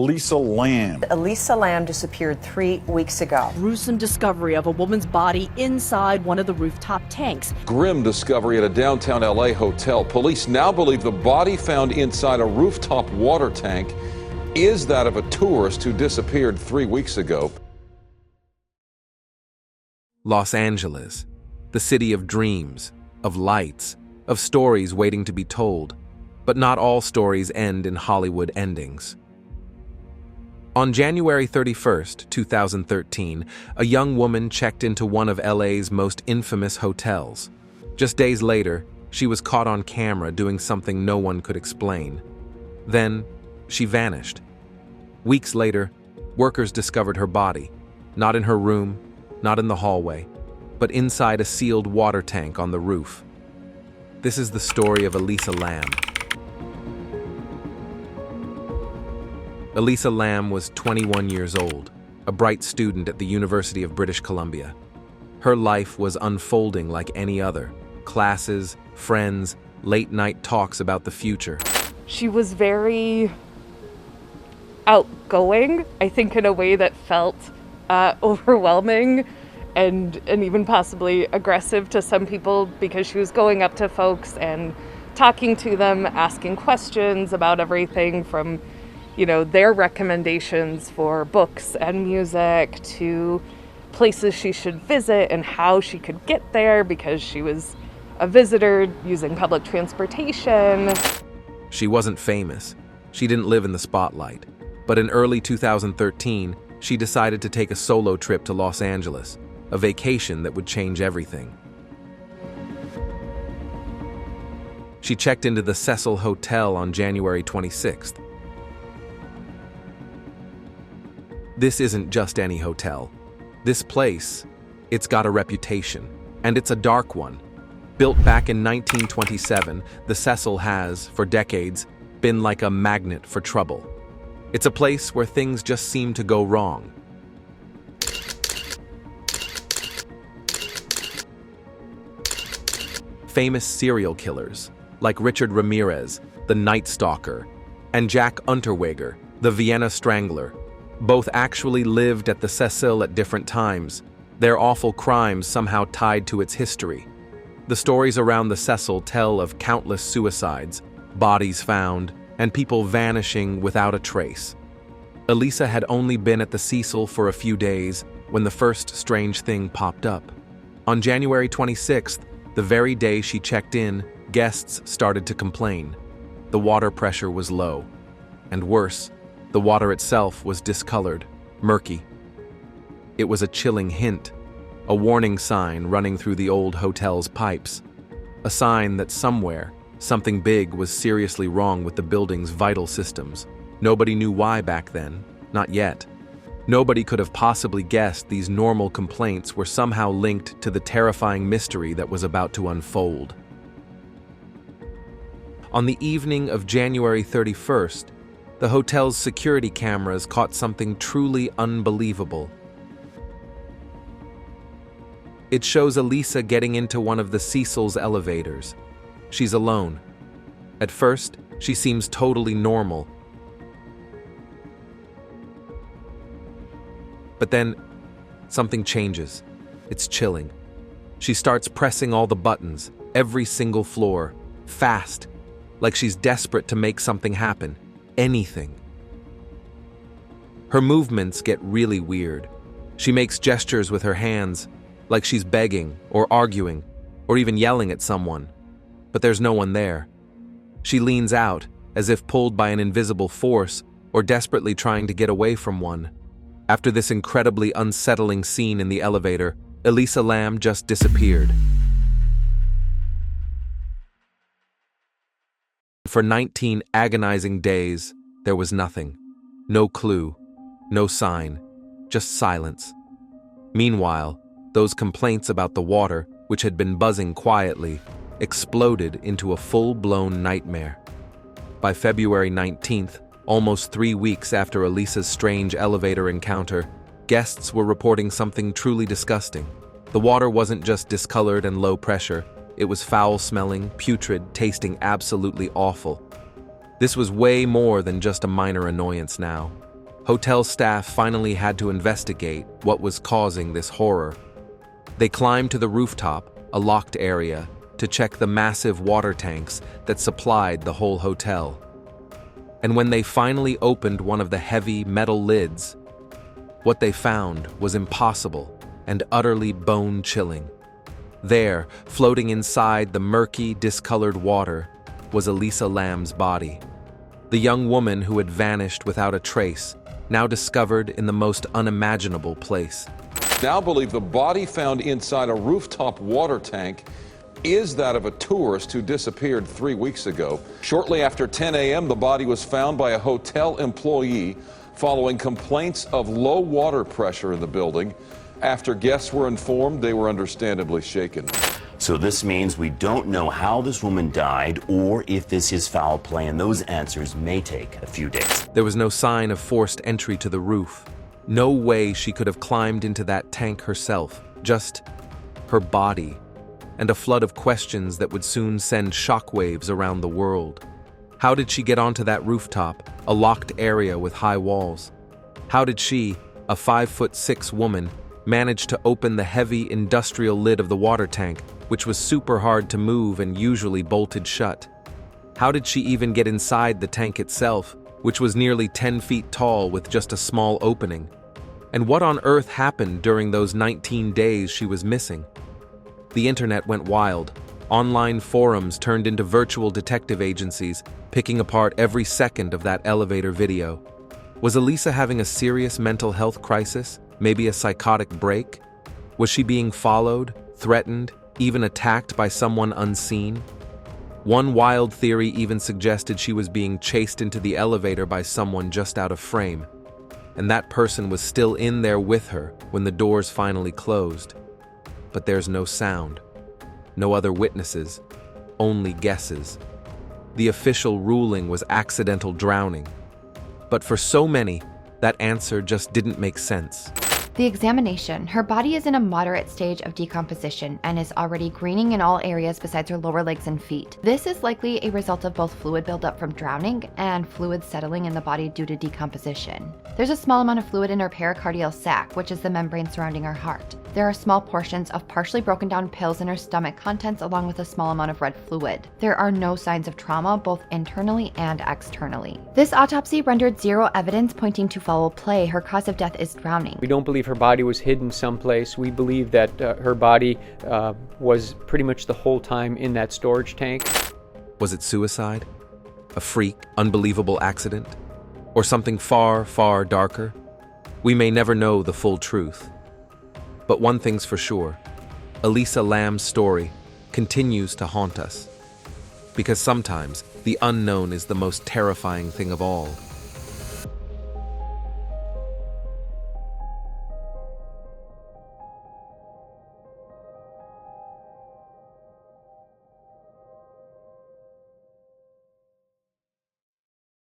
Elisa Lam. Elisa Lam disappeared 3 weeks ago. Gruesome discovery of a woman's body inside one of the rooftop tanks. Grim discovery at a downtown LA hotel. Police now believe the body found inside a rooftop water tank is that of a tourist who disappeared 3 weeks ago. Los Angeles, the city of dreams, of lights, of stories waiting to be told. But not all stories end in Hollywood endings. On January 31st, 2013, a young woman checked into one of LA's most infamous hotels. Just days later, she was caught on camera doing something no one could explain. Then, she vanished. Weeks later, workers discovered her body, not in her room, not in the hallway, but inside a sealed water tank on the roof. This is the story of Elisa Lam. Elisa Lam was 21 years old, a bright student at the University of British Columbia. Her life was unfolding like any other. Classes, friends, late-night talks about the future. She was very outgoing, I think, in a way that felt overwhelming and even possibly aggressive to some people, because she was going up to folks and talking to them, asking questions about everything from their recommendations for books and music to places she should visit and how she could get there because she was a visitor using public transportation. She wasn't famous. She didn't live in the spotlight. But in early 2013, she decided to take a solo trip to Los Angeles, a vacation that would change everything. She checked into the Cecil Hotel on January 26th. This isn't just any hotel. This place, it's got a reputation, and it's a dark one. Built back in 1927, the Cecil has, for decades, been like a magnet for trouble. It's a place where things just seem to go wrong. Famous serial killers, like Richard Ramirez, the Night Stalker, and Jack Unterweger, the Vienna Strangler, both actually lived at the Cecil at different times, their awful crimes somehow tied to its history. The stories around the Cecil tell of countless suicides, bodies found, and people vanishing without a trace. Elisa had only been at the Cecil for a few days when the first strange thing popped up. On January 26th, the very day she checked in, guests started to complain. The water pressure was low, and worse, the water itself was discolored, murky. It was a chilling hint, a warning sign running through the old hotel's pipes, a sign that somewhere, something big was seriously wrong with the building's vital systems. Nobody knew why back then, not yet. Nobody could have possibly guessed these normal complaints were somehow linked to the terrifying mystery that was about to unfold. On the evening of January 31st, the hotel's security cameras caught something truly unbelievable. It shows Elisa getting into one of the Cecil's elevators. She's alone. At first, she seems totally normal. But then, something changes. It's chilling. She starts pressing all the buttons, every single floor, fast, like she's desperate to make something happen. Anything. Her movements get really weird. She makes gestures with her hands, like she's begging or arguing or even yelling at someone. But there's no one there. She leans out, as if pulled by an invisible force or desperately trying to get away from one. After this incredibly unsettling scene in the elevator, Elisa Lam just disappeared. For 19 agonizing days, there was nothing. No clue, no sign, just silence. Meanwhile, those complaints about the water, which had been buzzing quietly, exploded into a full-blown nightmare. By February 19th, almost 3 weeks after Elisa's strange elevator encounter, guests were reporting something truly disgusting. The water wasn't just discolored and low pressure, it was foul-smelling, putrid, tasting absolutely awful. This was way more than just a minor annoyance now. hotel staff finally had to investigate what was causing this horror. They climbed to the rooftop, a locked area, to check the massive water tanks that supplied the whole hotel. And when they finally opened one of the heavy metal lids, what they found was impossible and utterly bone-chilling. There, floating inside the murky, discolored water, was Elisa Lam's body. The young woman who had vanished without a trace, now discovered in the most unimaginable place. Now believe the body found inside a rooftop water tank is that of a tourist who disappeared 3 weeks ago. Shortly after 10 a.m., the body was found by a hotel employee following complaints of low water pressure in the building. After guests were informed, they were understandably shaken. So this means we don't know how this woman died or if this is foul play, and those answers may take a few days. There was no sign of forced entry to the roof. No way she could have climbed into that tank herself, just her body, and a flood of questions that would soon send shockwaves around the world. How did she get onto that rooftop, a locked area with high walls? How did she, a 5'6" woman, manage to open the heavy industrial lid of the water tank, which was super hard to move and usually bolted shut? How did she even get inside the tank itself, which was nearly 10 feet tall with just a small opening? And what on earth happened during those 19 days she was missing? The internet went wild. Online forums turned into virtual detective agencies, picking apart every second of that elevator video. Was Elisa having a serious mental health crisis? Maybe a psychotic break? Was she being followed, threatened, even attacked by someone unseen? One wild theory even suggested she was being chased into the elevator by someone just out of frame, and that person was still in there with her when the doors finally closed. But there's no sound, no other witnesses, only guesses. The official ruling was accidental drowning. But for so many, that answer just didn't make sense. The examination. Her body is in a moderate stage of decomposition and is already greening in all areas besides her lower legs and feet. This is likely a result of both fluid buildup from drowning and fluid settling in the body due to decomposition. There's a small amount of fluid in her pericardial sac, which is the membrane surrounding her heart. There are small portions of partially broken down pills in her stomach contents along with a small amount of red fluid. There are no signs of trauma, both internally and externally. This autopsy rendered zero evidence pointing to foul play. Her cause of death is drowning. We don't believe her body was hidden someplace. We believe that her body was pretty much the whole time in that storage tank. Was it suicide? A freak, unbelievable accident? Or something far, far darker? We may never know the full truth. But one thing's for sure, Elisa Lam's story continues to haunt us. Because sometimes the unknown is the most terrifying thing of all.